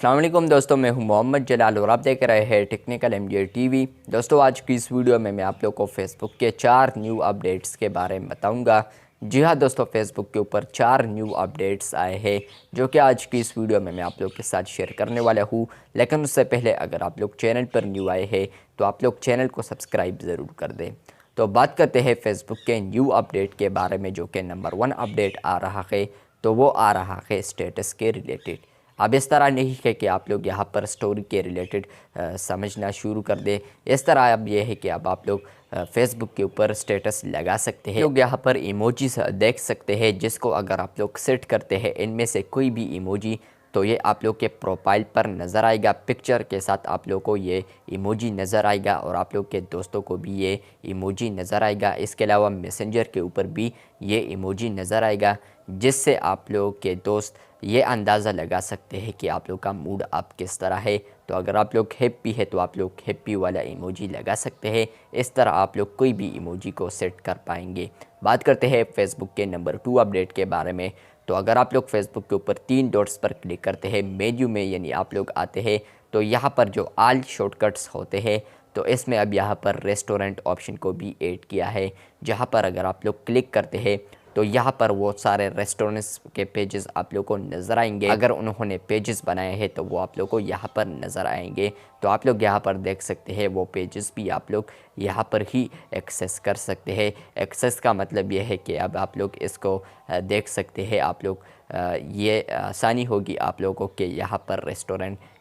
अस्सलाम वालेकुम दोस्तों, मैं हूं मोहम्मद जलाल और आप देख रहे हैं टेक्निकल एमजे टीवी। दोस्तों, आज की इस वीडियो में मैं आप लोग को फेसबुक के 4 न्यू अपडेट्स के बारे में बताऊंगा। जी हां दोस्तों, फेसबुक के ऊपर 4 न्यू अपडेट्स आए हैं जो कि आज की इस वीडियो में मैं आप लोग के साथ शेयर करने वाला हूं। लेकिन उससे पहले अगर आप लोग चैनल पर न्यू आए हैं तो आप लोग चैनल को सब्सक्राइब ज़रूर कर दें। तो बात करते हैं फेसबुक के न्यू अपडेट के बारे में, जो कि नंबर 1 अपडेट आ रहा है। तो वो आ रहा है स्टेटस के रिलेटेड। अब इस तरह नहीं है कि आप लोग यहाँ पर स्टोरी के रिलेटेड समझना शुरू कर दें। इस तरह अब ये है कि अब आप लोग फेसबुक के ऊपर स्टेटस लगा सकते हैं। लोग यहाँ पर इमोजीज देख सकते हैं, जिसको अगर आप लोग सेट करते हैं इनमें से कोई भी इमोजी, तो ये आप लोग के प्रोफाइल पर नज़र आएगा। पिक्चर के साथ आप लोग को ये इमोजी नज़र आएगा और आप लोग के दोस्तों को भी ये इमोजी नज़र आएगा। इसके अलावा मैसेंजर के ऊपर भी ये इमोजी नज़र आएगा, जिससे आप लोग के दोस्त ये अंदाज़ा लगा सकते हैं कि आप लोग का मूड अब किस तरह है। तो अगर आप लोग हैप्पी है तो आप लोग हैप्पी वाला इमोजी लगा सकते हैं। इस तरह आप लोग कोई भी इमोजी को सेट कर पाएंगे। बात करते हैं फेसबुक के नंबर 2 अपडेट के बारे में। तो अगर आप लोग फेसबुक के ऊपर 3 डॉट्स पर क्लिक करते हैं मेन्यू में, यानी आप लोग आते हैं, तो यहाँ पर जो ऑल शॉर्टकट्स होते हैं, तो इसमें अब यहाँ पर रेस्टोरेंट ऑप्शन को भी ऐड किया है, जहाँ पर अगर आप लोग क्लिक करते हैं तो यहाँ पर वो सारे रेस्टोरेंट्स के पेजेस आप लोग को नज़र आएंगे। अगर उन्होंने पेजेस बनाए हैं तो वो आप लोग को यहाँ पर नज़र आएंगे। तो आप लोग यहाँ पर देख सकते हैं वो पेजेस भी आप लोग यहाँ पर ही एक्सेस कर सकते हैं। एक्सेस का मतलब ये है कि अब आप लोग इसको देख सकते हैं। आप लोग ये आसानी होगी आप लोगों को कि यहाँ पर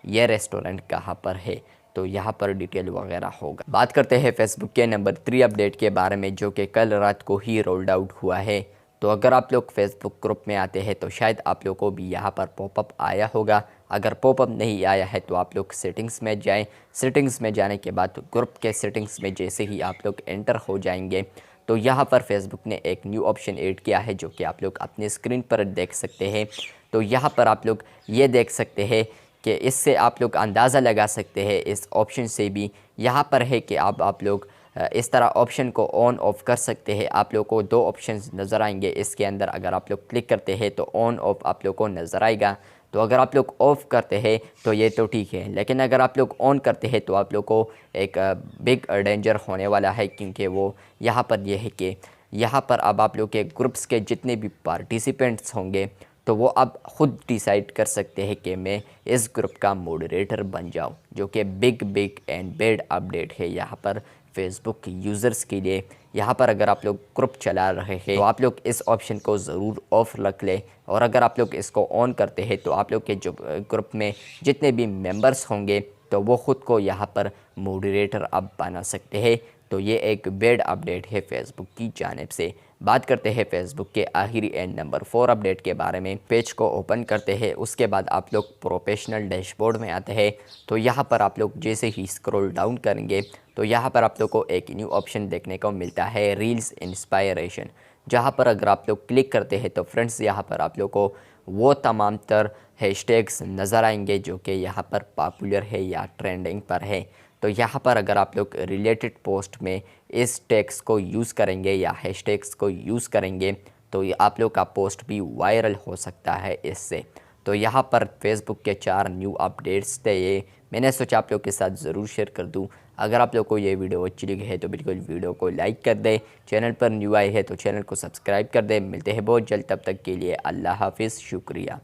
ये रेस्टोरेंट कहाँ पर है, तो यहाँ पर डिटेल वगैरह होगा। बात करते हैं फेसबुक के नंबर 3 अपडेट के बारे में, जो कि कल रात को ही रोल्ड आउट हुआ है। तो अगर आप लोग फेसबुक ग्रुप में आते हैं तो शायद आप लोगों को भी यहाँ पर पॉपअप आया होगा। अगर पॉपअप नहीं आया है तो आप लोग सेटिंग्स में जाएं। सेटिंग्स में जाने के बाद ग्रुप के सेटिंग्स में जैसे ही आप लोग एंटर हो जाएंगे तो यहाँ पर फेसबुक ने एक न्यू ऑप्शन ऐड किया है, जो कि आप लोग अपने स्क्रीन पर देख सकते हैं। तो यहाँ पर आप लोग ये देख सकते हैं कि इससे आप लोग अंदाज़ा लगा सकते हैं, इस ऑप्शन से भी यहाँ पर है कि आप लोग इस तरह ऑप्शन को ऑन ऑफ कर सकते हैं। आप लोग को 2 ऑप्शंस नज़र आएंगे इसके अंदर। अगर आप लोग क्लिक करते हैं तो ऑन ऑफ आप लोग को नज़र आएगा। तो अगर आप लोग ऑफ़ करते हैं तो ये तो ठीक है, लेकिन अगर आप लोग ऑन करते हैं तो आप लोग को एक बिग डेंजर होने वाला है, क्योंकि वो यहाँ पर ये है कि यहाँ पर अब आप लोग के ग्रुप्स के जितने भी पार्टिसिपेंट्स होंगे तो वो अब ख़ुद डिसाइड कर सकते हैं कि मैं इस ग्रुप का मॉडरेटर बन जाऊं, जो कि बिग एंड बैड अपडेट है यहाँ पर फेसबुक यूज़र्स के लिए। यहाँ पर अगर आप लोग ग्रुप चला रहे हैं तो आप लोग इस ऑप्शन को ज़रूर ऑफ रख लें, और अगर आप लोग इसको ऑन करते हैं तो आप लोग के जो ग्रुप में जितने भी मेंबर्स होंगे तो वो ख़ुद को यहाँ पर मॉडरेटर अब बना सकते हैं। तो ये एक बैड अपडेट है फेसबुक की जानिब से। बात करते हैं फेसबुक के आखिरी एंड नंबर 4 अपडेट के बारे में। पेज को ओपन करते हैं, उसके बाद आप लोग प्रोफेशनल डैशबोर्ड में आते हैं। तो यहाँ पर आप लोग जैसे ही स्क्रॉल डाउन करेंगे तो यहाँ पर आप लोग को एक न्यू ऑप्शन देखने को मिलता है, रील्स इंस्पायरेशन, जहाँ पर अगर आप लोग क्लिक करते हैं तो फ्रेंड्स यहाँ पर आप लोग को वो तमाम तर हैशटैग्स नज़र आएंगे जो कि यहाँ पर पॉपुलर है या ट्रेंडिंग पर है। तो यहाँ पर अगर आप लोग रिलेटेड पोस्ट में इस टैग्स को यूज़ करेंगे या हैशटैग्स को यूज़ करेंगे तो ये आप लोग का पोस्ट भी वायरल हो सकता है इससे। तो यहाँ पर फेसबुक के 4 न्यू अपडेट्स थे, ये मैंने सोचा आप लोग के साथ ज़रूर शेयर कर दूँ। अगर आप लोग को ये वीडियो अच्छी लगी है तो बिल्कुल वीडियो को लाइक कर दें। चैनल पर न्यू आए हैं तो चैनल को सब्सक्राइब कर दें। मिलते हैं बहुत जल्द, तब तक के लिए अल्लाह हाफिज़, शुक्रिया।